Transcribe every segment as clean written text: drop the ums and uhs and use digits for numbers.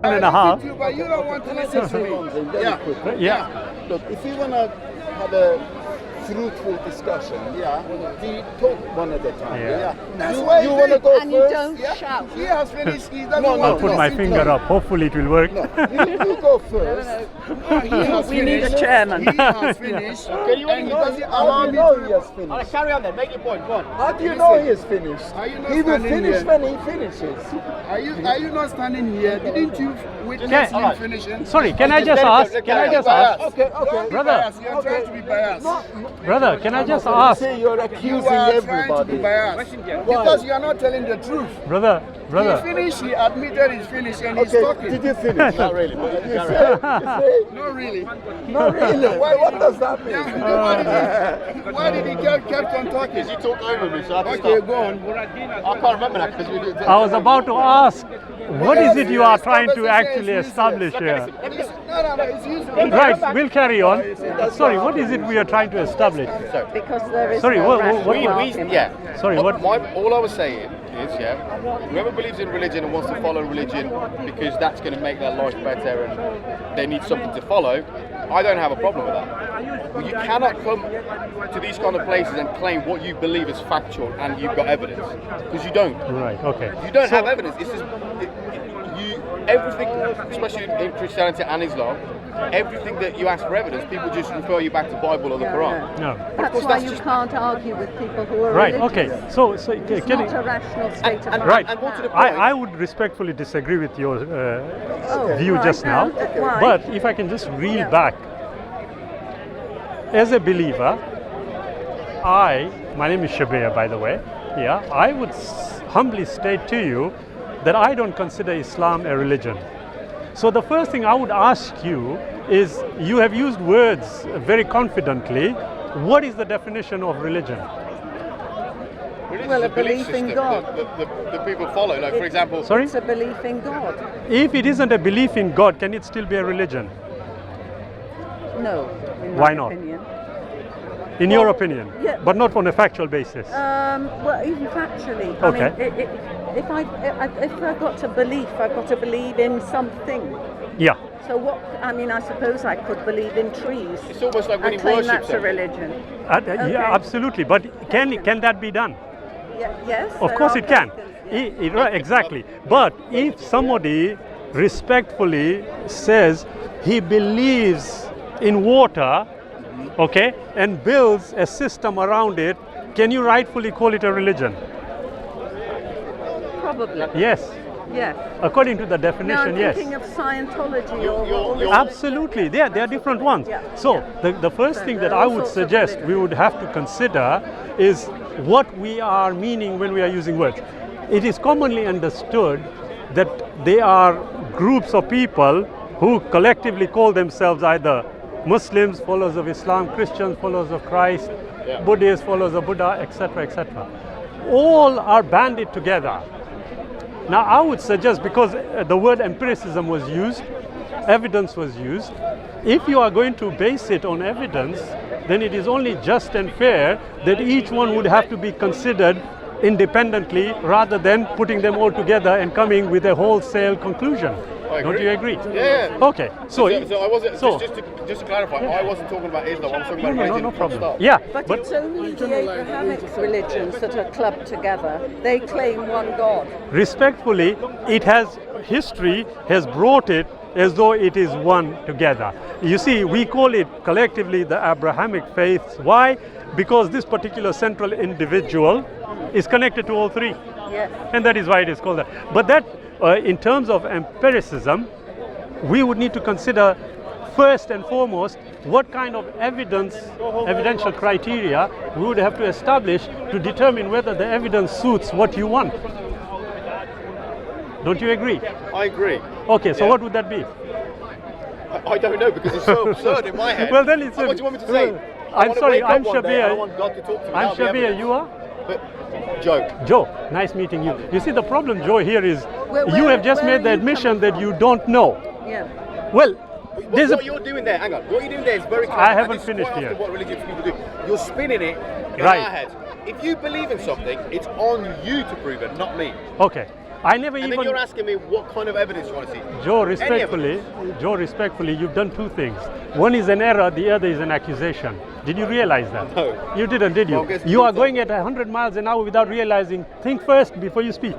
1 and a half. But you don't want to listen to me. Yeah. Look, if you want to have a fruitful discussion, we talk one at a time. Yeah. That's You why want to go And first? you don't shout. He has finished. He doesn't No, want I'll to put my listen to finger me. up. Hopefully it will work. You go first. He has We need a finished. chairman. He has finished. Can you And he doesn't allow How do me you know to. he has finished? Carry on then, make your point, go on. How do you know he has finished? Are you not He will standing finish here? when he finishes. Are you not standing here? Didn't you witness Okay, him alright. finishing? Sorry, can I just ask? Can I just ask? Okay, Don't okay. be Brother. biased. You're trying to be biased. Brother, can I just You ask? say you're You accusing are trying to everybody. be biased because you are not telling the truth. Brother. He finished. He admitted he's finished, and he's Okay, talking. did you finish? Not really. You say? Not really. Not really. What does that mean? Why did he kept on talking? You talked over me, so I had to Okay, stop. go on. I can't remember that because we did I was about to ask, what is it you are trying to actually establish here? No, it's useful. Right, we'll carry on. Sorry, what is it we are trying to establish? Because there is Sorry, no what- rational what- argument. Sorry, what? All I was saying is, whoever believes in religion and wants to follow religion because that's going to make their life better and they need something to follow, I don't have a problem with that. But you cannot come to these kind of places and claim what you believe is factual and you've got evidence, because you don't. Right, okay. You don't have evidence. It's just everything, especially in Christianity and Islam, everything that you ask for evidence, people just refer you back to Bible or the Quran. No. That's course, why that's you just- can't argue with people who are Right, religious. okay. So It's can not you, a rational state of right. And more to the point, I would respectfully disagree with your view right, just now. why? But if I can just reel Yeah. back. As a believer, my name is Shabir, by the way. Yeah, I would humbly state to you that I don't consider Islam a religion. So the first thing I would ask you is, you have used words very confidently. What is the definition of religion? religion Well, is a belief belief in system God. that people follow. Like, for example, Sorry? It's a belief in God. If it isn't a belief in God, can it still be a religion? No, in Why my not? opinion. In your opinion? yeah. But not on a factual basis. Well, even factually. Okay. I mean, if I've got a belief, I've got to believe in something. Yeah. So what? I mean, I suppose I could believe in trees. it's almost like when and you claim worship that's a something. religion. Yeah, absolutely. But can that be done? Yes. Of there course are it can. places, Right, exactly. But if somebody respectfully says he believes in water, okay, and builds a system around it, can you rightfully call it a religion? Probably. Yes. Yes. According to the Now definition, I'm yes. thinking of Scientology or Absolutely, there are different ones. Yeah. So the first So thing there that are I all would sorts of suggest we religions. would have to consider is what we are meaning when we are using words. It is commonly understood that they are groups of people who collectively call themselves either Muslims, followers of Islam, Christians, followers of Christ, Buddhists, followers of Buddha, etc., etc. All are banded together. Now, I would suggest, because the word empiricism was used, evidence was used, if you are going to base it on evidence, then it is only just and fair that each one would have to be considered independently rather than putting them all together and coming with a wholesale conclusion. Don't you agree? Yeah. Okay. So I wasn't. so- Just to clarify, I wasn't talking about Islam. I was talking about religion. no full problem. stop. Yeah, But, but it's only the Abrahamic religions that are clubbed together. They claim one God. respectfully, history has brought it as though it is one together. You see, we call it collectively the Abrahamic faith. Why? Because this particular central individual is connected to all three. Yes. And that is why it is called that. But that, in terms of empiricism, we would need to consider first and foremost what kind of evidential criteria we would have to establish to determine whether the evidence suits what you want. Don't you agree? I agree. Okay, so Yeah. what would that be? I don't know, because it's so absurd in my head. Well, then it's What do you want me to say? I'm want to sorry, wake up I'm one day and I Shabir. want God to talk to me. I'm That'll be Shabir, evidence. you are? But, Joe, Joe, nice meeting you. You see, the problem, Joe, here is Where- you have just where made the are you admission coming that you from? don't know. Yeah. Well, there's what a... you're doing there, hang on, what you're doing there is very clever. I and haven't this is finished quite yet. often what religious people do. You're spinning it in Right. our heads. If you believe in something, it's on you to prove it, not me. Okay. I never And even. then you're asking me what kind of evidence you want to see. Joe, Any of respectfully, you've done two things. One is an error, the other is an accusation. Did you realize that? No. You didn't, did you? Well, guess you are you going at 100 miles an hour without realizing. Think first before you speak.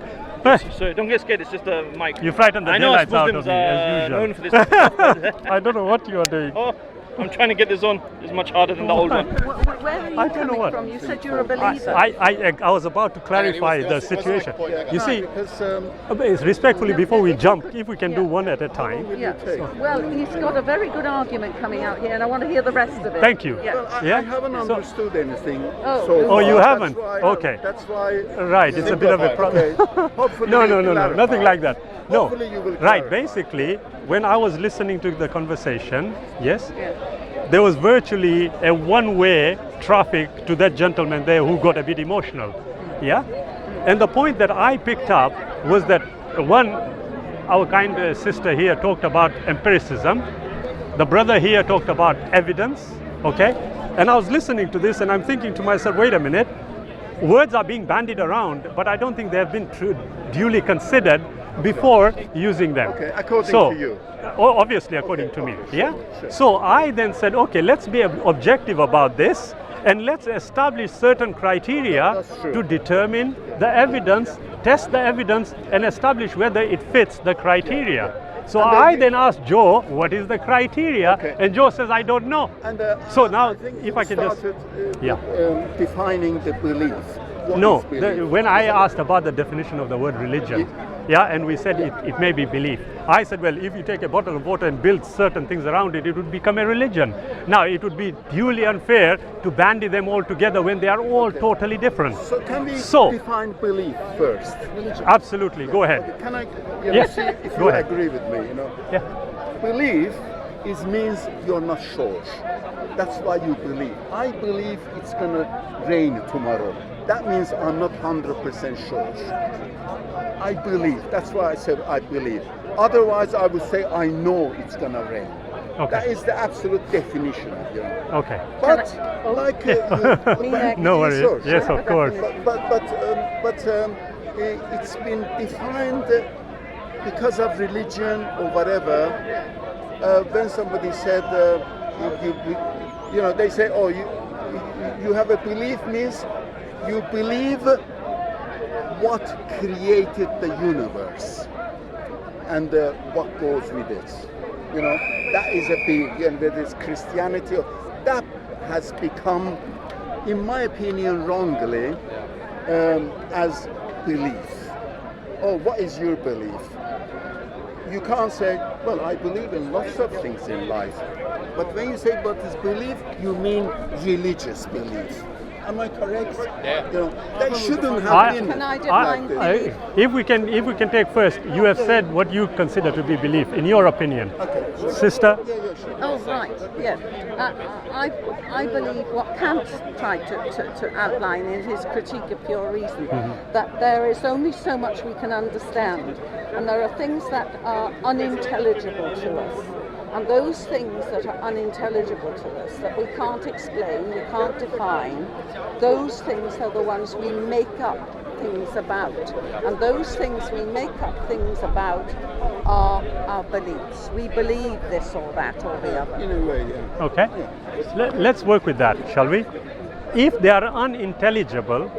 So don't get scared, it's just a mic. You frightened the I know us daylights out of Muslims me, as are usual. known for this. I don't know what you are doing. Oh, I'm trying to get this on. It's much harder than the old one. Where are you I don't know coming what. from? You said you're a believer. I was about to clarify Yeah, the what's the situation. point? You see, Because respectfully, before we jump, if we can do one at a time. Yeah. Well, he's got a very good argument coming out here, and I want to hear the rest of it. Thank you. Yeah. I Yeah? haven't So- understood anything. Oh. So Oh, far. you That's haven't? why- Okay. That's why. Right, it's a bit of a problem. Okay. Hopefully No, you no, clarify. nothing like that. No, Hopefully you will right. clarify. Basically, when I was listening to the conversation, yes, Yeah. there was virtually a one-way traffic to that gentleman there who got a bit emotional. Yeah, and the point that I picked up was that one, our kind sister here talked about empiricism. The brother here talked about evidence. Okay, and I was listening to this, and I'm thinking to myself, wait a minute. Words are being bandied around, but I don't think they have been duly considered before using them. Okay, according so, to you. Obviously, according to me. Yeah. Sure. So I then said, okay, let's be objective about this, and let's establish certain criteria That's true. to determine the evidence, test the evidence, and establish whether it fits the criteria. So And then I you- then asked Joe, what is the criteria? Okay. And Joe says, I don't know. And So now, I think if you I can just- started, Yeah. defining the belief. What No, is belief? when I asked about the definition of the word religion, yeah, and we said it may be belief. I said, well, if you take a bottle of water and build certain things around it, it would become a religion. Now, it would be duly unfair to bandy them all together when they are all totally different. So can we So- define belief first? Absolutely, go ahead. Can I Yes, see if go you ahead. agree with me? Yeah. Belief means you're not sure. That's why you believe. I believe it's gonna rain tomorrow. That means I'm not 100% sure. I believe. That's why I said I believe. Otherwise, I would say I know it's gonna rain. Okay. That is the absolute definition. Okay. But like No worries. Sure, Yes, sure. of course. But it's been defined because of religion or whatever. When somebody said, they say, oh, you have a belief means you believe what created the universe and what goes with it. That is a big, and whether it's Christianity, that has become, in my opinion, wrongly, as belief. Oh, what is your belief? You can't say, well, I believe in lots of things in life. But when you say what is belief, you mean religious belief. Am I correct? Yeah. That shouldn't have I- been. Can I define belief? If we can take first, you have said what you consider to be belief, in your opinion. Okay. Sister? Yeah, sure. Oh, right, yeah. I believe what Kant tried to outline in his critique of pure reason, that there is only so much we can understand, and there are things that are unintelligible to us. And those things that are unintelligible to us, that we can't explain, we can't define, those things are the ones we make up things about. And those things we make up things about are our beliefs. We believe this or that or the other. In a way, yeah. Okay. Let's work with that, shall we? If they are unintelligible,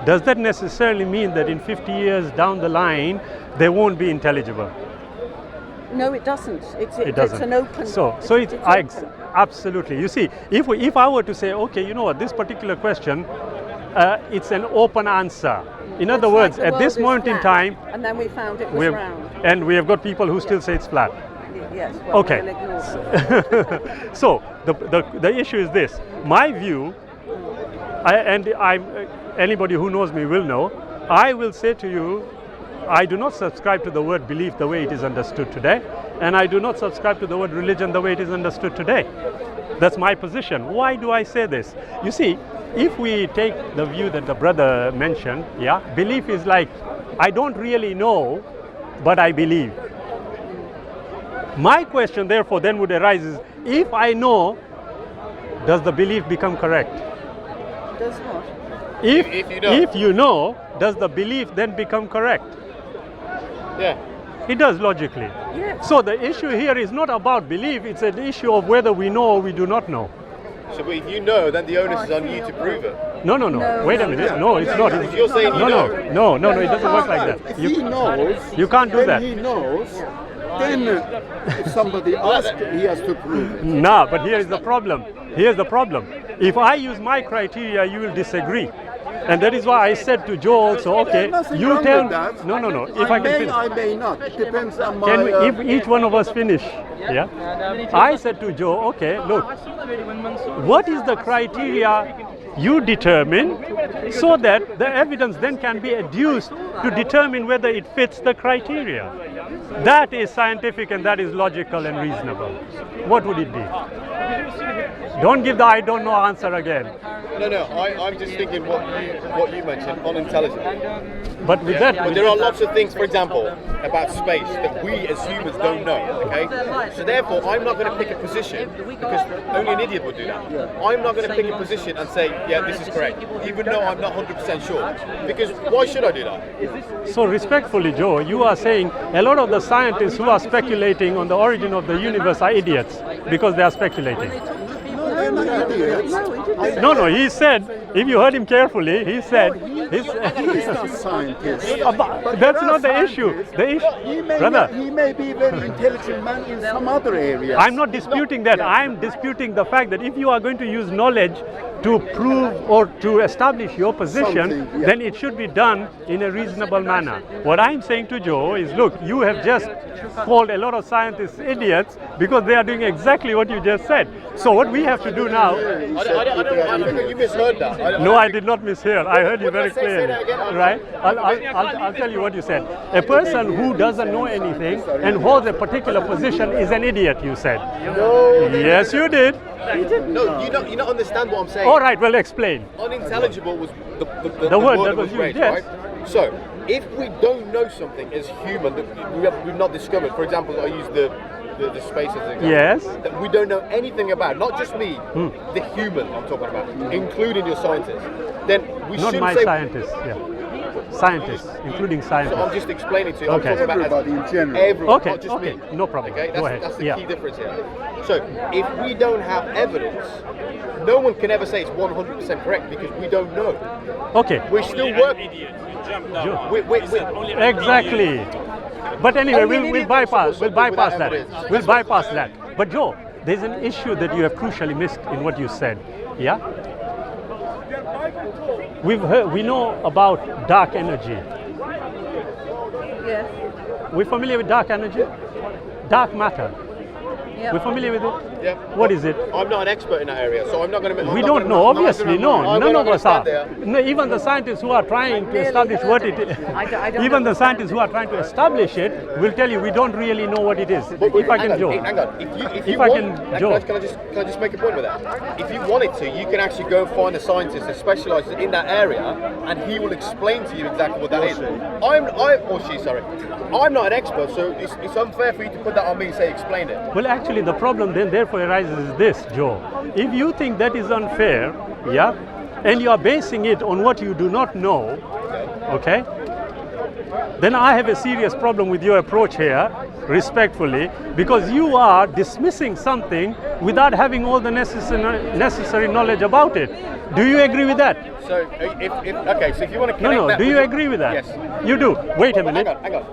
does that necessarily mean that in 50 years down the line, they won't be intelligible? No, it doesn't. It's doesn't. an open. So it's open. absolutely. You see, if I were to say, okay, you know what, this particular question, it's an open answer. In other It's words, like the at this world is moment in flat, time, and then we found it was round. we have got people who still say it's flat. Yes. Well, Okay. we'll ignore that. So the issue is this. My view, anybody who knows me will know, I will say to you, I do not subscribe to the word belief the way it is understood today, and I do not subscribe to the word religion the way it is understood today. That's my position. Why do I say this? You see, if we take the view that the brother mentioned, yeah, belief is like, I don't really know, but I believe. My question, therefore, then would arise is, if I know, does the belief become correct? Does what? If If you know. if you know, does the belief then become correct? Yeah. It does logically. Yes. So the issue here is not about belief, it's an issue of whether we know or we do not know. So but if you know, then the onus is on you to prove it. No. Wait a minute. No, it's not. If you're saying you know. No. It doesn't work like that. If he knows, you can't do when that. he knows, then if somebody asks, he has to prove it. No, but here is the problem. Here's the problem. If I use my criteria, you will disagree. And that is why I said to Joe also, okay, Nothing you wrong tell with that. No. If I can finish. I may not. It depends on my. Can we, if each one of us finish? Yeah. I said to Joe, okay, look, what is the criteria you determine so that the evidence then can be adduced to determine whether it fits the criteria? That is scientific and that is logical and reasonable. What would it be? Don't give the I don't know answer again. No, I'm just thinking what you mentioned, unintelligent. But with that, But there are lots of things, for example, about space that we as humans don't know, okay? So therefore, I'm not going to pick a position, because only an idiot would do that. I'm not going to pick a position and say, yeah, this is correct, even though I'm not 100% sure. Because why should I do that? so respectfully, Joe, you are saying a lot of the scientists who are speculating on the origin of the universe are idiots because they are speculating. They're not idiots. No, he said, if you heard him carefully, he said, He's not scientist. But that's there not the are issue. The He issue, may, brother, he may be a very intelligent man in some other areas. I'm not disputing that. I'm disputing the fact that if you are going to use knowledge to prove or to establish your position, Something, yeah. then it should be done in a reasonable manner. What I'm saying to Joe is, look, you have just called a lot of scientists idiots because they are doing exactly what you just said. So what we have to do now... I think you misheard that. No, I did not mishear. I heard you very Say clearly. that again. Right? I'll tell you what you said. A person who doesn't know anything and holds a particular position is an idiot, you said. No. Yes, you did. No, you don't understand what I'm saying. All right, well, explain. Unintelligible was the word word that was used, raised, yes. right? So, if we don't know something as human that we've not discovered, for example, I use the space as an example, Yes. that we don't know anything about, not just me, the human I'm talking about, including your scientists, then we Not should my say... scientists, yeah. Scientists, including So I'm scientists. just explaining to you. Okay. I'm talking about Everybody in general. everyone, Okay, not just okay, me. no problem. Okay, Go ahead. that's the Yeah. key difference here. So if we don't have evidence, no one can ever say it's 100% correct because we don't know. Okay, We're still working. exactly. But anyway, Only an we'll idiot bypass will that. without evidence. We'll bypass that. But Joe, there's an issue that you have crucially missed in what you said. Yeah? We know about dark energy. Yes. We're familiar with dark energy? Dark matter. Yeah. We're familiar with it? Yeah. What is it? I'm not an expert in that area, so I'm not going to. We don't know, obviously, no. None of us are. No, even the scientists who are trying to establish what it is, I don't even know. the scientists who are trying to establish it will tell you we don't really know what it is. If I can, Joe. Hang on. If I want, can, Joe. Can I just make a point with that? If you wanted to, you can actually go and find a scientist that specialises in that area, and he will explain to you exactly what that is. I'm not an expert, so it's unfair for you to put that on me and say explain it. Well, actually, the problem then therefore arises is this, Joe. If you think that is unfair, yeah, and you are basing it on what you do not know, okay, then I have a serious problem with your approach here, respectfully, because you are dismissing something without having all the necessary knowledge about it. Do you agree with that? So so if you want to connect No. that Do you with- agree with that? Yes. You do. Wait a minute. Hang on.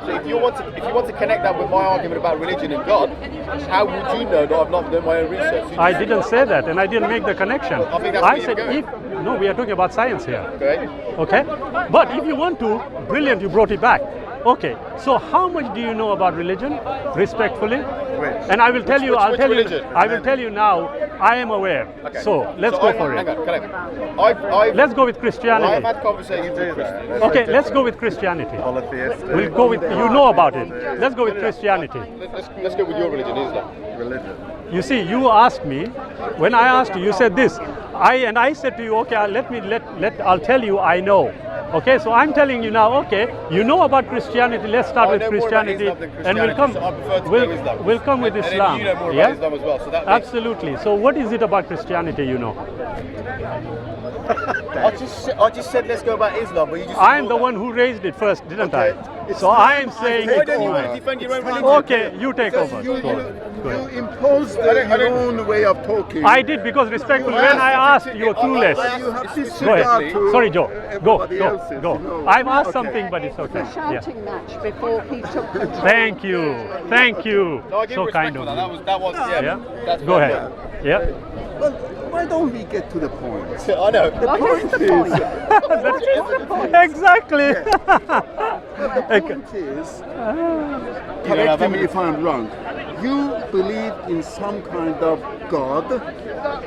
So if you want to connect that with my argument about religion and God, how would you know that I've not done my own research? I didn't say that, and I didn't make the connection. I think that's where said you're going. no, we are talking about science here. Okay. Okay? But if you want to, brilliant, you brought it back. Okay, so how much do you know about religion, respectfully? And I will tell you, which religion? I will tell you now, I am aware. Okay. So let's go for it. Hang on. Let's go with Christianity. I've had conversations with Christians. Okay, let's go with Christianity. Polytheistic. We'll go with, you know about it. Let's go with Christianity. Let's go with your religion, Islam. Religion. You see, you asked me, when I asked you, you said this. I said to you, okay, I'll tell you I know. Okay, so I'm telling you now, okay, you know about Christianity, let's start with Christianity, and we'll come, we'll come with Islam. You know more Yeah? about Islam as well, so that Absolutely. So what is it about Christianity you know? I just said let's go about Islam, but you just. I'm the one who raised it first, didn't I? So I'm saying. Why don't you want to defend your own religion? Okay, you take over. You Go ahead. imposed your own way of talking. I did because respectfully, when I asked, you were clueless. You have Go disregard ahead. to Sorry, Joe. Go, everybody go, else's, go. you know. I've asked Okay. something, but it's okay. A shouting match before he took control. Thank you. Thank you. No, I give So respect kind for of that. you. That was yeah. Yeah? That's Go fair. ahead. Yeah. Well, why don't we get to the point? I know. What is the point? What is the point? Exactly. The point is, correct me if I'm wrong, you believe in some kind of God.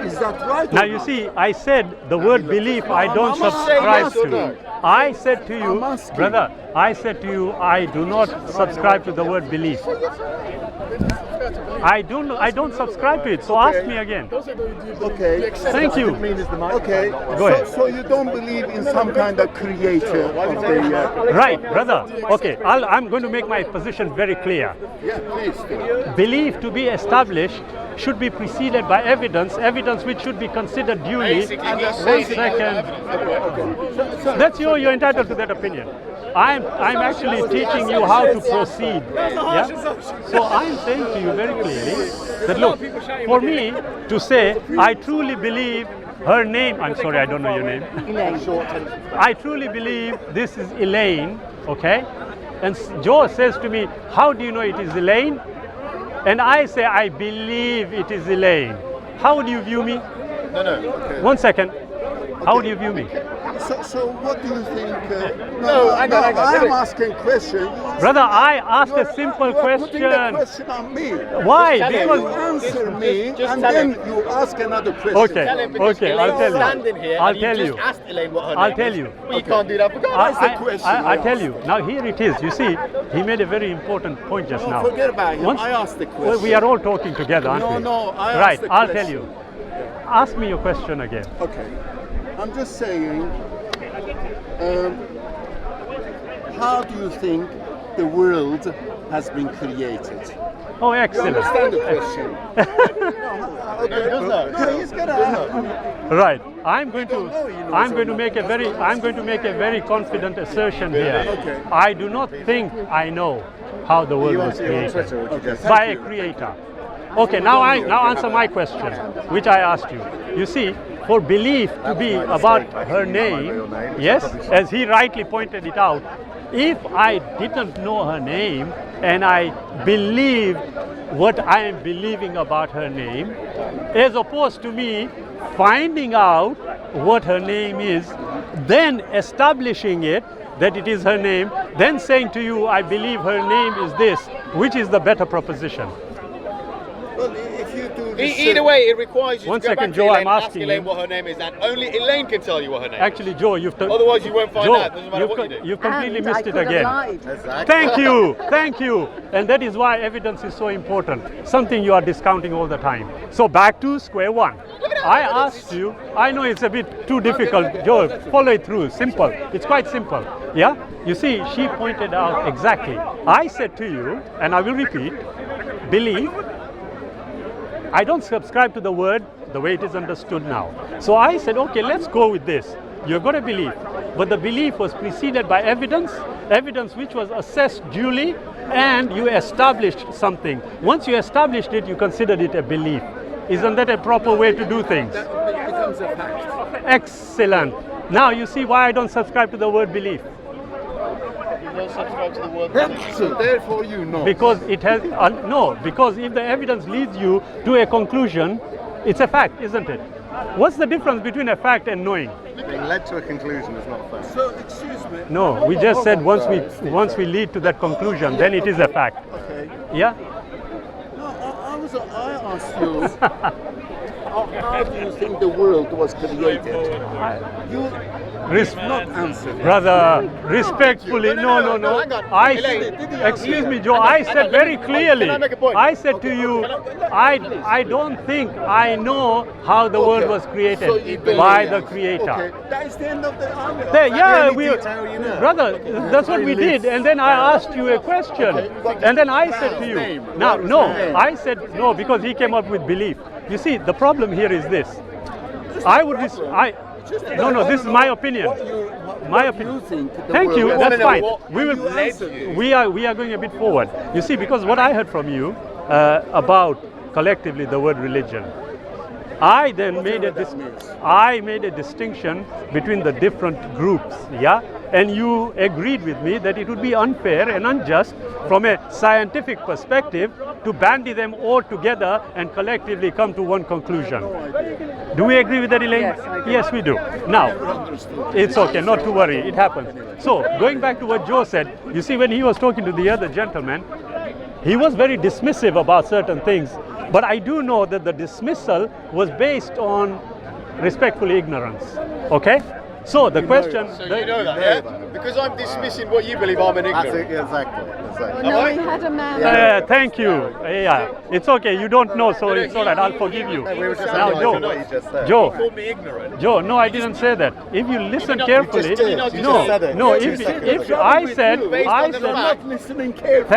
Is that right? Now or you not? see, I said the word belief I don't I'm subscribe asking. to. I said to you, I'm asking. brother, I said to you, I do not subscribe to the word belief. I don't subscribe to it, so ask me again. Okay. Thank you. Okay. Go ahead. So you don't believe in some kind of creator of the. Right, brother. Okay, I'm going to make my position very clear. Yeah, please. Do. Belief to be established should be preceded by evidence which should be considered duly. Basically, we One say second. That's you're entitled to that opinion. I'm actually teaching you how to proceed. Yeah? So I'm saying to you very clearly that look, for me to say I truly believe her name, I'm sorry, I don't know your name. I truly believe this is Elaine, okay? And Joe says to me, how do you know it is Elaine? And I say, I believe it is Elaine. How do you view me? No. 1 second. How do you view me? So what do you think? hang on. I'm asking question. Brother, I asked a simple You are putting the question. question on me. Why? Just tell You Because answer me, just and tell then him. you ask another question. Okay. Tell him because Okay, I'll Elaine's tell you. standing here I'll and tell you you. just asked Elaine what her I'll name tell is. you. Well, you can't do that for God. That's the question I I tell asked. you. Now here it is. You see, he made a very important point just No, now. forget about him. Once- I asked the question. Well, we are all talking together, aren't No, we? no, I asked Right, the I'll question. tell you. Ask me your question again. Okay. I'm just saying, how do you think the world has been created? Oh, You excellent. understand the question? No, he's gonna. Right. I'm going don't know, you know, I'm so going to much. make a very confident assertion here. Okay. I do not think I know how the world was created by a creator. Okay, now answer my question, which I asked you. You see, for belief to be about her name, yes, as he rightly pointed it out, if I didn't know her name and I believe what I am believing about her name, as opposed to me finding out what her name is, then establishing it, that it is her name, then saying to you, I believe her name is this, which is the better proposition? Well, if you do Either way, it requires you One to go second, back Joe, to Elaine I'm and ask asking Elaine you. what her name is, and only Elaine can tell you what her name is. Actually, Joe, Otherwise you won't find Joe, out. Doesn't matter what you do. you've completely And missed I it could have again. lied. Thank you. And that is why evidence is so important. Something you are discounting all the time. So back to square one. I asked you, I know it's a bit too difficult. Joe, follow it through. Simple. It's quite simple. Yeah? You see, she pointed out exactly. I said to you, and I will repeat, believe. I don't subscribe to the word the way it is understood now. So I said, okay, let's go with this. You're going to believe. But the belief was preceded by evidence which was assessed duly, and you established something. Once you established it, you considered it a belief. Isn't that a proper way to do things? It becomes a fact. Excellent. Now you see why I don't subscribe to the word belief. You don't subscribe to the word. So therefore you know. Because it has, no, because if the evidence leads you to a conclusion, it's a fact, isn't it? What's the difference between a fact and knowing? Being led to a conclusion is not a fact. So excuse me. No, we just said once we lead to that conclusion, then it is a fact. Okay. Yeah? No, I asked you, how do you think the world was created? You Res- not answer. Brother, respectfully, no. hang on. I Elaine, excuse me, Joe. I said very clearly. Can I make a point? I said to you, I don't think I know how the world was created So you believe by it. the Creator. Okay, that is the end of the argument. There, yeah, only we, detail you know. brother, that's what we did. And then I asked you a question, and then I said to you, now, no, I said no because he came up with belief. You see, the problem here is this. I would, No, this is my opinion. My opinion. Thank you. wanna That's know fine. what We will. led you. We are going a bit forward. You see, because what I heard from you about collectively the word religion, I then made a distinction between the different groups. Yeah, and you agreed with me that it would be unfair and unjust from a scientific perspective to bandy them all together and collectively come to one conclusion. Do we agree with that, Elaine? Yes, I do. Yes, we do. Now, it's okay, not to worry, it happens. So, going back to what Joe said, you see, when he was talking to the other gentleman, he was very dismissive about certain things, but I do know that the dismissal was based on respectful ignorance. Okay? So the question. So you know that, yeah? Because I'm dismissing what you believe, I'm an ignorant. Exactly. No, we had a man. Thank you. Yeah, it's okay. You don't know, so it's all right. I'll forgive you. We were just Now, analysing what you just said. Joe, Called me ignorant. Joe. No, I didn't say that. If you listen not- carefully, you just did. You no, just said it no. 2 If seconds I said, Based I on the said. fact- listening carefully.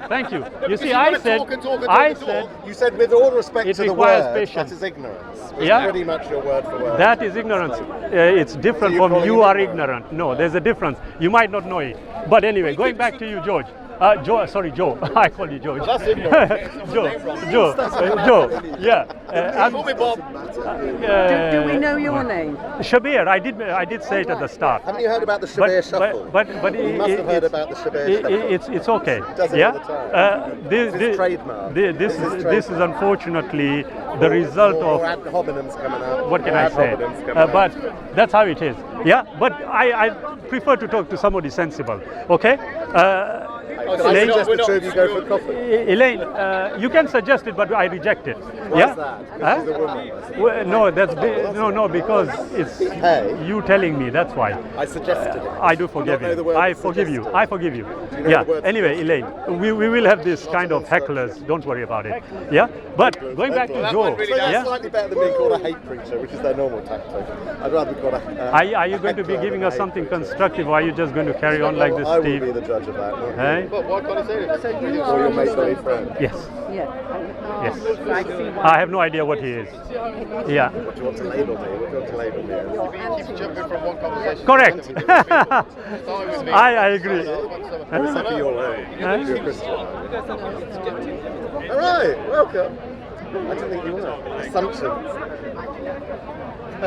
Thank you. You see, you I wanna said, talk and talk and I talk and said. talk. You said with all respect It to the requires word, patience. that is ignorance. Was Yeah. pretty much your word for word. That is ignorance. It's different So you're from calling you it are ignorant? ignorant. No, there's a difference. You might not know it. But anyway, going back to you, George. Joe. I call you George. That's ignorant. Joe. Yeah. Call me Bob. Do we know your name? Shabir. I did say it at the start. Haven't you heard about the Shabir shuffle? But You must have heard about the Shabir shuffle. it's okay. does it Yeah. all the time. This is trademark. This is unfortunately the result of. Or ad hominems coming out. What can I Ad say? hominems coming out. But that's how it is. Yeah, but I prefer to talk to somebody sensible. Okay? I Elaine, suggest the two of you go for coffee. Elaine, you can suggest it, but I reject it. Why Yeah? is that? Huh? Because she's a woman. Well, no, because it's Hey. you telling me. That's why. I suggested it. I do forgive know the you. word I forgive you. suggested. I forgive you. you know Yeah. the word Anyway, suggested? Elaine, we will have this kind of hecklers. Don't worry about it. Yeah. But going back to That Joe. one really So that's Yeah. slightly better than being called a hate preacher, which is their normal tactic. I'd rather be called a. Are you going to be giving us something constructive, or are you just going to carry on like this, I will be Steve? the judge of that. Not you. Hey? But why can't I say this? So you Or are your a make Muslim. believe friend. Yes. Yeah. Yes. I see why. I have no idea what he is. Yeah. What do you want to label me? What do you want to label me as? You're Keep jumping from one conversation. Correct. Start with me. I agree. Except for your way. Huh? You're a Christian. All right, welcome. I didn't think you were. Assumptions.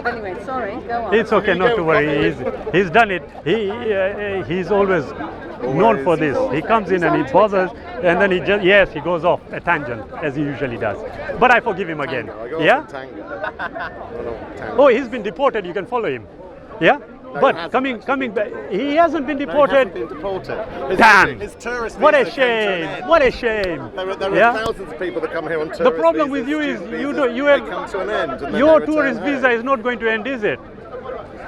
Anyway, sorry, go on. It's okay, not to worry. He's done it. He's always known for this. He comes in and he bothers, and then he goes off a tangent as he usually does. But I forgive him again. I got Yeah. off in Tango. Oh, he's been deported. You can follow him. Yeah. But hasn't coming back, he hasn't been He deported. hasn't been deported. Damn. His tourist What a visa came to an shame! end. What a shame! There are Yeah. thousands of people that come here on tourist The problem with visas, you is student you visas, you they have come to an end. And then your they return tourist home. visa is not going to end, is it?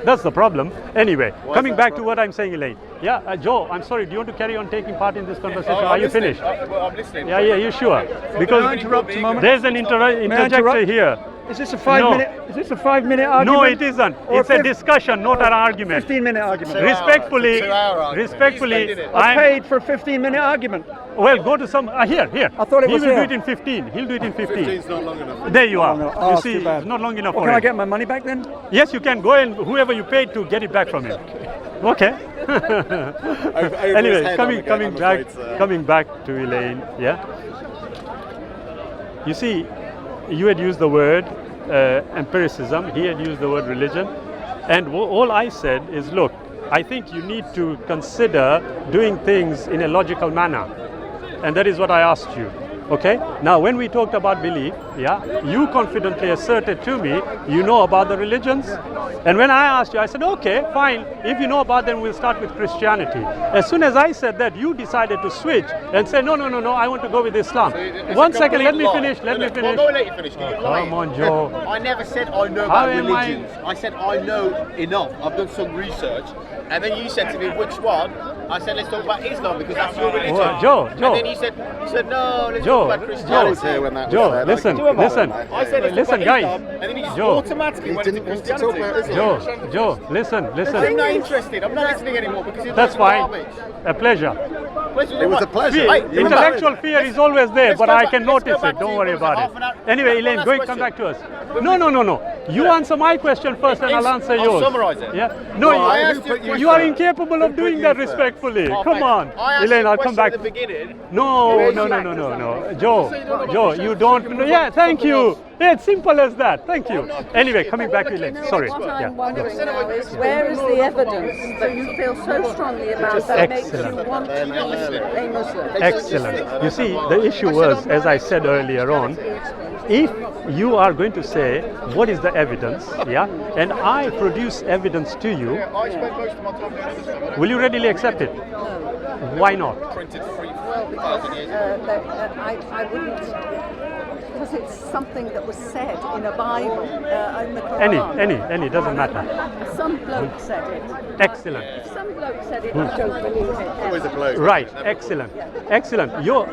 That's the problem. Anyway, Why is coming that back a to problem? what I'm saying, Elaine. Yeah, Joe, I'm sorry. Do you want to carry on taking part in this conversation? Oh, Are I'm you listening. finished? Well, I'm listening. Yeah, you sure? Because May I interrupt a moment? there's an May I interjector interrupt? here. Is this a 5-minute? Is this a 5-minute argument? No, it isn't. Or It's a discussion, not an argument. 15-minute argument. Respectfully, It's a 2-hour argument. respectfully, He's spending it. I I'm paid for a 15-minute argument. well. Go to some here. I thought it was he will here. do it in 15. He'll do it in 15. 15's not long enough. There you are. No, You it's see, too bad. it's not long enough Well, for can I him. get my money back then? Yes, you can go and whoever you paid to get it back from him. Okay. Over his Anyway, head, coming back to Elaine. Yeah. You see, you had used the word empiricism. He had used the word religion, and all I said is, look, I think you need to consider doing things in a logical manner, and that is what I asked you. Okay. Now, when we talked about belief, yeah, you confidently asserted to me you know about the religions, and when I asked you, I said, okay, fine. If you know about them, we'll start with Christianity. As soon as I said that, you decided to switch and say, no, I want to go with Islam. It's One a second, let me complete finish. lie. Let me Well, finish. no, let you finish. You're lying. Come on, Joe. I never said I know How about am I- religions. I said I know enough. I've done some research. And then you said to me, which one? I said, let's talk about Islam because that's your religion. Well, Joe. And then you said, no, let's Joe, talk about I Christianity. was here when that was Joe, said. listen, I can talk listen. about it. I said, let's Listen, talk about guys. Islam, and then you just Joe. automatically He went into didn't want to talk about Christianity. Islam. Joe, listen. I'm not interested. I'm not listening anymore because you're That's fine. garbage. A pleasure. Pleasure It was what? a pleasure. Fear, Hey, You were intellectual married. fear is always there, Let's but go I back- can let's go notice back it. to Don't you, worry what was about it, half an it. hour? Anyway, One Elaine, last come back to us. No. You answer my question first and I'll answer I'll yours. summarise it. Yeah. No, I asked you, you a you are question. incapable of doing that respectfully. Oh, Come thanks. on. I asked Elaine, you a I'll come question back. at the beginning. No. Joe, you don't. Yeah, thank you. Yeah, it's simple as that. Thank you. Anyway, coming back to Elaine. Sorry. What I'm Yeah. wondering now is, where is the evidence that you feel so strongly about that makes you Excellent. want to be a Muslim? Excellent. You see, the issue was, as I said earlier on, if you are going to say what is the evidence, yeah, and I produce evidence to you, I spent most of my time doing this stuff. will you readily accept it? Why not? Printed Well, because I wouldn't, because it's something that was said in a Bible, in the Qur'an. Any, doesn't matter. Some bloke said it. Excellent. If some bloke said it, I don't believe it. Always a bloke. Right, excellent. You're,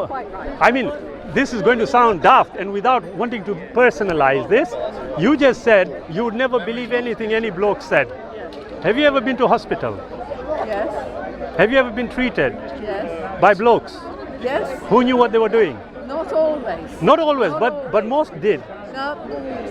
Quite right. I mean, this is going to sound daft, and without wanting to personalize this, you just said you would never believe anything any bloke said. Have you ever been to hospital? Yes, Have you ever been treated yes, by blokes yes. who knew what they were doing? Not always. Not always, Not but always. most did. No,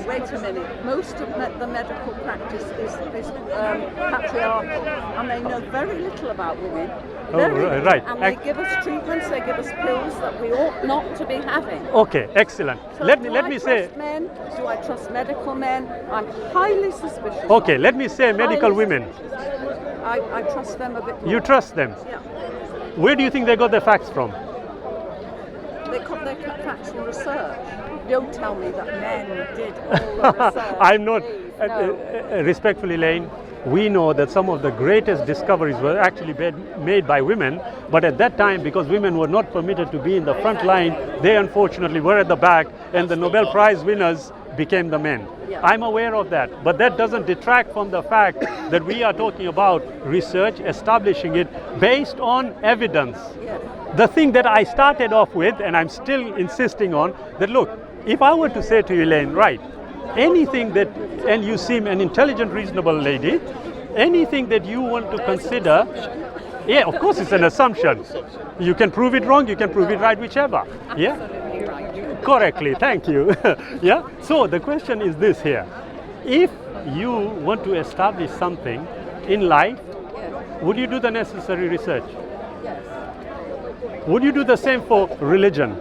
wait a minute. Most of the medical practice is patriarchal, and they know very little about women. Oh, Very little. right. And they give us treatments, they give us pills that we ought not to be having. Okay, excellent. So Let do me I say. trust men? Do I trust medical men? I'm highly suspicious. Okay, of let me say medical highly women. suspicious. I trust them a bit more. You trust them. Yeah. Where do you think they got their facts from? They cut their facts from research. Don't tell me that men did all the research. I'm not. please. No. Respectfully, Lane, we know that some of the greatest discoveries were actually made by women, but at that time, because women were not permitted to be in the front line, they unfortunately were at the back, and the Nobel Prize winners became the men. Yeah. I'm aware of that, but that doesn't detract from the fact that we are talking about research, establishing it based on evidence. Yes. The thing that I started off with, and I'm still insisting on, that look, if I were to say to you, Elaine, right, anything that, and you seem an intelligent, reasonable lady, anything that you want to consider, yeah, of course it's an assumption. You can prove it wrong, you can prove it right, whichever. Yeah? Absolutely right. Correctly, thank you. Yeah? So the question is this here. If you want to establish something in life, Yes. would you do the necessary research? Yes. Would you do the same for religion?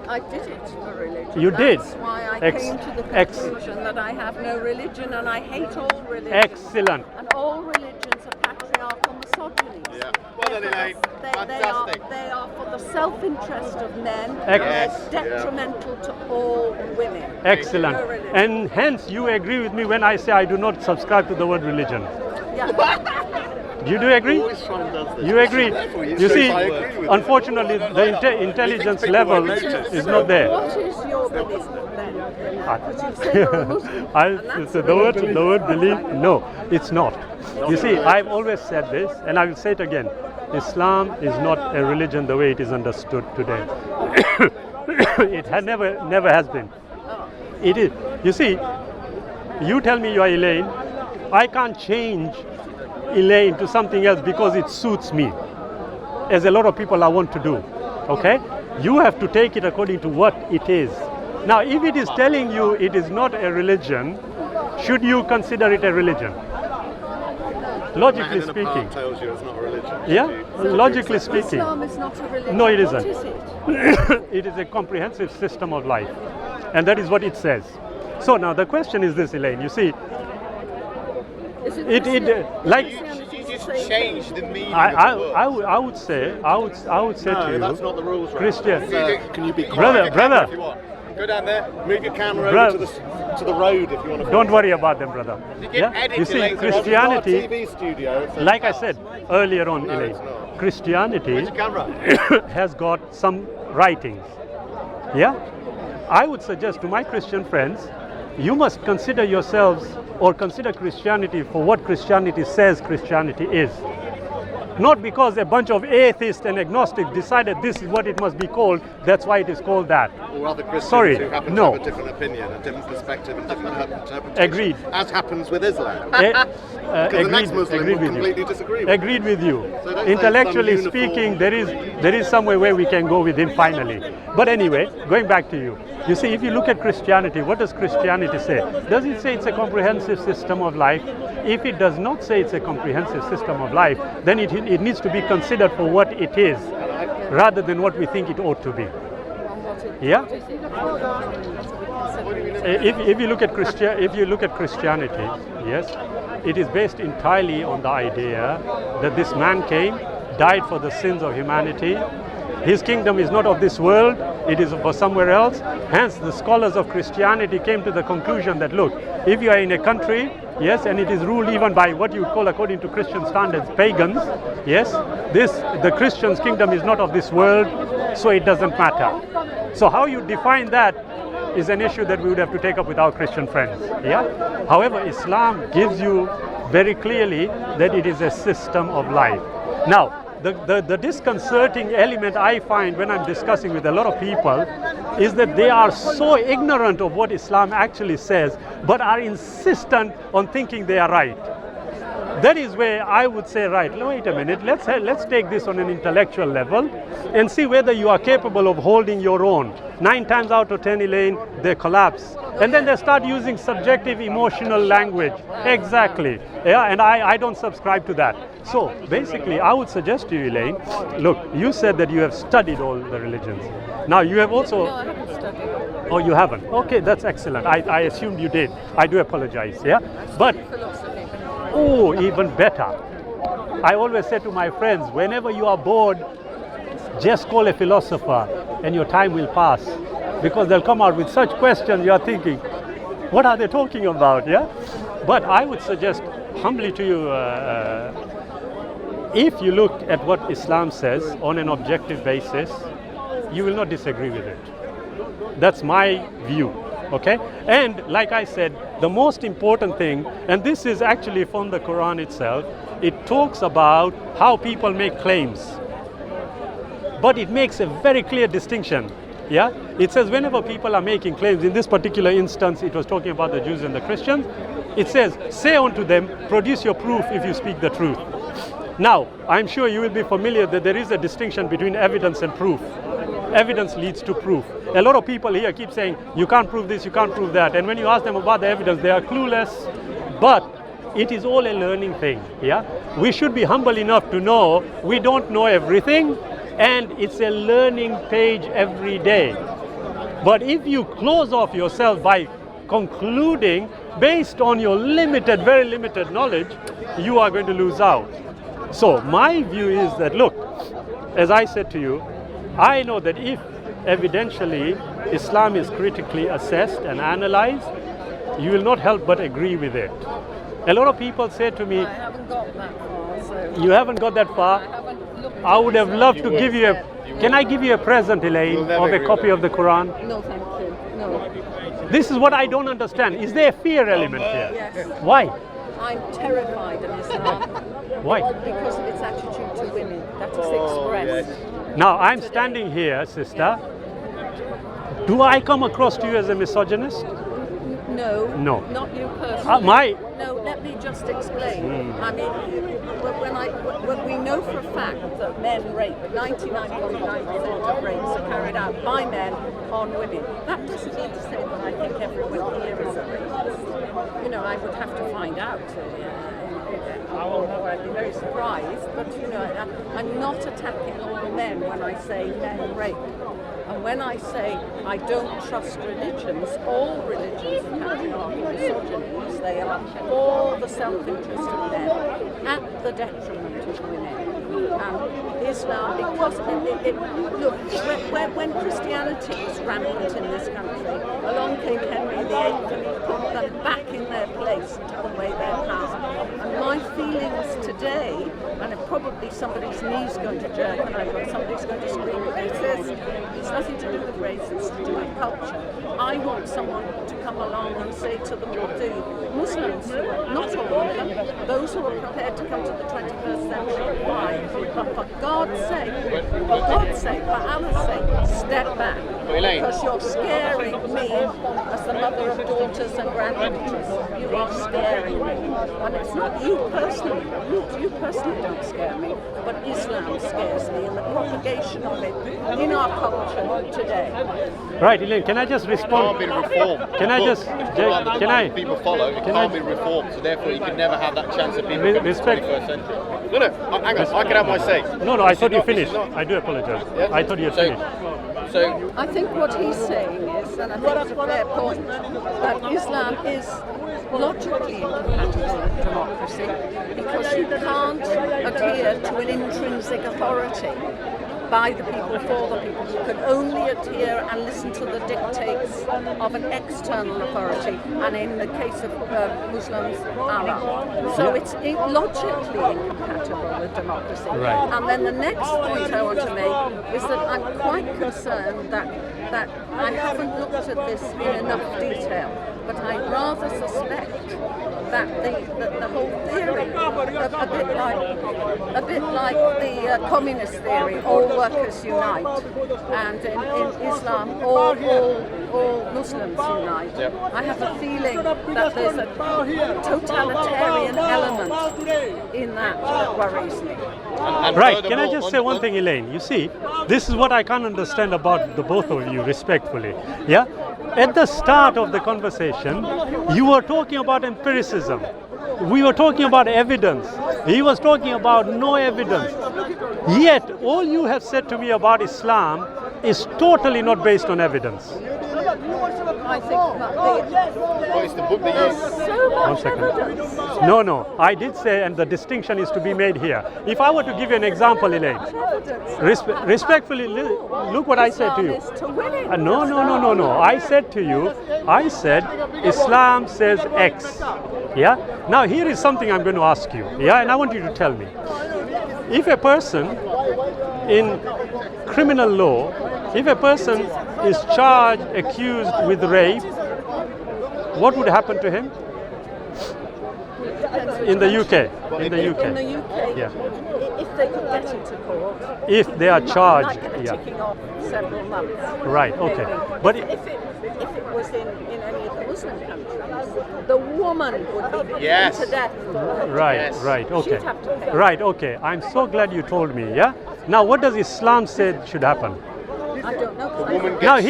I did it for religion. You did? That's why I Ex- came to the ex- conclusion that I have no religion and I hate all religions. Excellent. And all religions are patriarchal misogynies. Yeah. Well done, Elaine. Fantastic. They are for the self-interest of men. Yes. They're detrimental to all women. Excellent. No religion. And hence you agree with me when I say I do not subscribe to the word religion. Yeah. You do agree? You agree? You see, unfortunately, the intelligence level is not there. What is your belief then? Because you say you're a Muslim. and that's So a the religion. word belief, no, it's not. You see, I've always said this, and I will say it again. Islam is not a religion the way it is understood today. It had never has been. It is. You see, you tell me you are Elaine, I can't change Elaine to something else because it suits me, as a lot of people I want to do. Okay? You have to take it according to what it is. Now, if it is telling you it is not a religion, should you consider it a religion? Logically speaking. Tells you it's not a religion. Yeah? Logically speaking. Islam is not a religion. No, it isn't. What is it? It is a comprehensive system of life. And that is what it says. So now the question is this, Elaine. You see, Is it It- like- Christianity You is just the same? changed the meaning I of the word. I would say No, to you, that's not the rules. Right? Christian. Can you be quiet? Brother, Move your camera brother. if you want. Go down there. Move your camera Bro- over to the road if you want to. Don't worry about them, brother. You can edit You it see, later. Christianity, TV studio. So like I said earlier on, No, Elaine, it's not. Christianity Where's your camera? has got some writings. Yeah? I would suggest to my Christian friends, you must consider yourselves or consider Christianity for what Christianity says Christianity is. Not because a bunch of atheists and agnostics decided this is what it must be called, that's why it is called that. Or other Christians Sorry, who happen no. to have a different opinion, a different perspective, a different interpretation. Agreed. As happens with Islam. Because the next Muslim agreed would with you. completely disagree with Agreed with you. So don't say Intellectually some uniform- speaking, there is somewhere where we can go within finally. But anyway, going back to you. You see, if you look at Christianity, what does Christianity say? Does it say it's a comprehensive system of life? If it does not say it's a comprehensive system of life, then it needs to be considered for what it is, rather than what we think it ought to be. Yeah. If you look at Christianity, yes, it is based entirely on the idea that this man came, died for the sins of humanity. His kingdom is not of this world, it is for somewhere else. Hence, the scholars of Christianity came to the conclusion that, look, if you are in a country, yes, and it is ruled even by what you call, according to Christian standards, pagans, yes, the Christian's kingdom is not of this world, so it doesn't matter. So how you define that is an issue that we would have to take up with our Christian friends. Yeah. However, Islam gives you very clearly that it is a system of life. Now, the disconcerting element I find when I'm discussing with a lot of people is that they are so ignorant of what Islam actually says, but are insistent on thinking they are right. That is where I would say, right, wait a minute, let's take this on an intellectual level and see whether you are capable of holding your own. 9 times out of 10, Elaine, they collapse. And then they start using subjective emotional language. Exactly. Yeah, and I don't subscribe to that. So basically, I would suggest to you, Elaine, look, you said that you have studied all the religions. Now you have also... No, I haven't studied. Oh, you haven't? Okay, that's excellent. I assumed you did. I do apologize, yeah? But... Philosophy. Oh, even better. I always say to my friends, whenever you are bored, just call a philosopher and your time will pass. Because they'll come out with such questions, you're thinking, what are they talking about, yeah? But I would suggest humbly to you, if you look at what Islam says on an objective basis, you will not disagree with it. That's my view. Okay, and like I said, the most important thing, and this is actually from the Qur'an itself, it talks about how people make claims, but it makes a very clear distinction. Yeah, it says whenever people are making claims, in this particular instance it was talking about the Jews and the Christians, it says, say unto them, produce your proof if you speak the truth. Now, I'm sure you will be familiar that there is a distinction between evidence and proof. Evidence leads to proof. A lot of people here keep saying, you can't prove this, you can't prove that. And when you ask them about the evidence, they are clueless. But it is all a learning thing. Yeah, we should be humble enough to know we don't know everything, and it's a learning page every day. But if you close off yourself by concluding based on your limited, very limited knowledge, you are going to lose out. So my view is that, look, as I said to you, I know that if evidentially Islam is critically assessed and analyzed, you will not help but agree with it. A lot of people say to me, I haven't got that far. So you haven't got that far? I haven't looked I would have into loved it. to give you a... Can I give you a present, Elaine, You'll never of a agree copy with of the Quran? No, thank you. No. This is what I don't understand. Is there a fear element here? Yes. Why? I'm terrified of Islam. Why? Because of its attitude to women. That is expressed. Now, I'm standing here, sister. Do I come across to you as a misogynist? No. No. Not you personally. My... No, let me just explain. I mean, when we know for a fact that men rape, 99.9% of rapes are carried out by men on women. That doesn't mean to say that I think everyone here is a rapist. You know, I would have to find out. Or I'd be very surprised. But, you know, I'm not attacking all men when I say men rape. And when I say I don't trust religions, all religions are patriarchal misogynies. They are for the self-interest of men, at the detriment of women. Islam, because look, when Christianity was rampant in this country, along came Henry VIII and he put them back in their place and took away their power. And my feelings today, and probably somebody's knee's going to jerk and somebody's going to scream racist. It's nothing to do with race, it's to do with culture. I want someone to come along and say to the Muslims, not all of them, those who are prepared to come to the 21st century, why? But for God's sake, for Allah's sake, step back. Elaine. Because you're scaring me as the mother of daughters and granddaughters. You are scaring me. And it's not you personally. You personally don't scare me, but Islam scares me and the propagation of it in our culture today. Right, Elaine, can I just It respond? can't be reformed. Can I The just- book, can the I- Bible people follow, it can I- can't be reformed, so therefore you can never have that chance of people Re- coming to the respect- 21st century. No, hang on, I can have my say. No, I This thought is you not- this is finished. not- I do apologize. Yeah? I thought you had So- finished. So, I think what he's saying is, and I think it's a fair point, that Islam is logically incompatible with democracy because you can't adhere to an intrinsic authority by the people, for the people. You can only adhere and listen to the dictates of an external authority, and in the case of Muslims, Allah. So it's logically incompatible with democracy. Right. And then the next point I want to make is that I'm quite concerned that I haven't looked at this in enough detail, but I rather suspect that the whole theory, a bit like the communist theory, all workers unite, and in Islam, all Muslims unite. Yep. I have a feeling that there's a totalitarian element in that worries me. and Right, can I furthermore, just say one thing, Elaine? You see, this is what I can't understand about the both of you, respectfully. Yeah? At the start of the conversation, you were talking about empiricism. We were talking about evidence. He was talking about no evidence. Yet, all you have said to me about Islam is totally not based on evidence. I think that Well, it's the book that there's you... so One much second. evidence. No, I did say, and the distinction is to be made here. If I were to give you an example, Elaine, respectfully, look what I said to you. No. I said to you, Islam says X. Yeah? Now here is something I'm going to ask you. Yeah? And I want you to tell me. If a person in criminal law, if a person is charged, accused with rape, what would happen to him? In the UK. In the UK, Yeah. if they could get into court, If they are charged, might get yeah. ticking off several months. Right, okay. Maybe. But if it was in any of the Muslim countries, the woman would be put Yes. to death. Right, Yes. right, okay. She'd have to pay. Right, okay. I'm so glad you told me, yeah? Now what does Islam say should happen? I don't know. 'Cause The woman Now gets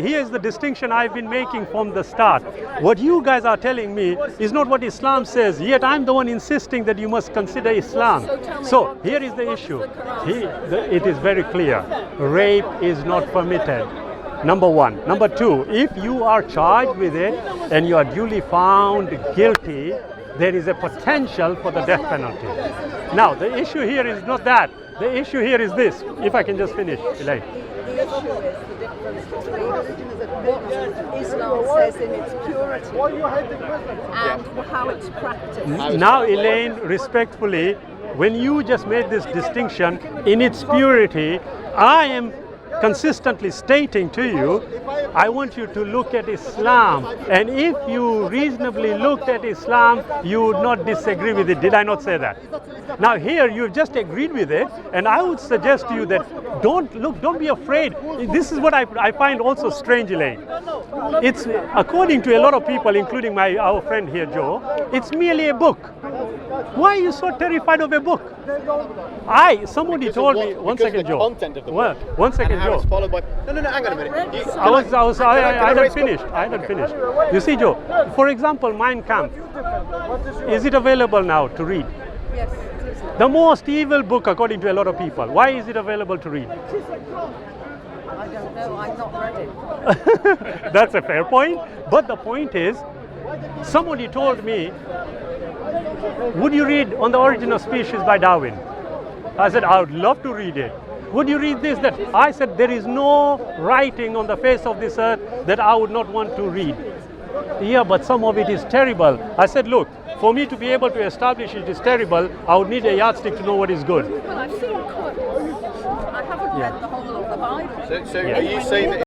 here is the distinction I've been making from the start. What you guys are telling me is not what Islam says, yet I'm the one insisting that you must consider Islam. So tell me, So what here does- is the what does issue. the Quran It is very clear. Rape is not permitted. Number one. Number two, if you are charged with it and you are duly found guilty, there is a potential for the death penalty. Now, the issue here is not that. The issue here is this, if I can just finish, Elaine. The issue is the difference between what Islam says in its purity and how it's practiced. Now, Elaine, respectfully, when you just made this distinction in its purity, I am consistently stating to you, I want you to look at Islam, and if you reasonably looked at Islam, you would not disagree with it. Did I not say that? Now here you've just agreed with it, and I would suggest to you that don't be afraid. This is what I find also strange, Elaine. It's, according to a lot of people, including our friend here, Joe, it's merely a book. Why are you so terrified of a book? Somebody told me, one second, Joe. Content of the Well, book. one second, And how Joe. it's followed by... No, hang on a minute. I hadn't finished. You see, Joe, for example, Mein Kampf, is it available now to read? Yes, it is. The most evil book according to a lot of people. Why is it available to read? I don't know. I've not read it. That's a fair point. But the point is, somebody told me, would you read On the Origin of Species by Darwin? I said, I would love to read it. Would you read this? That? I said, there is no writing on the face of this earth that I would not want to read. Yeah, but some of it is terrible. I said, look, for me to be able to establish it is terrible, I would need a yardstick to know what is good. Well, I've seen quotes. I haven't read the whole of the Bible. So are you saying that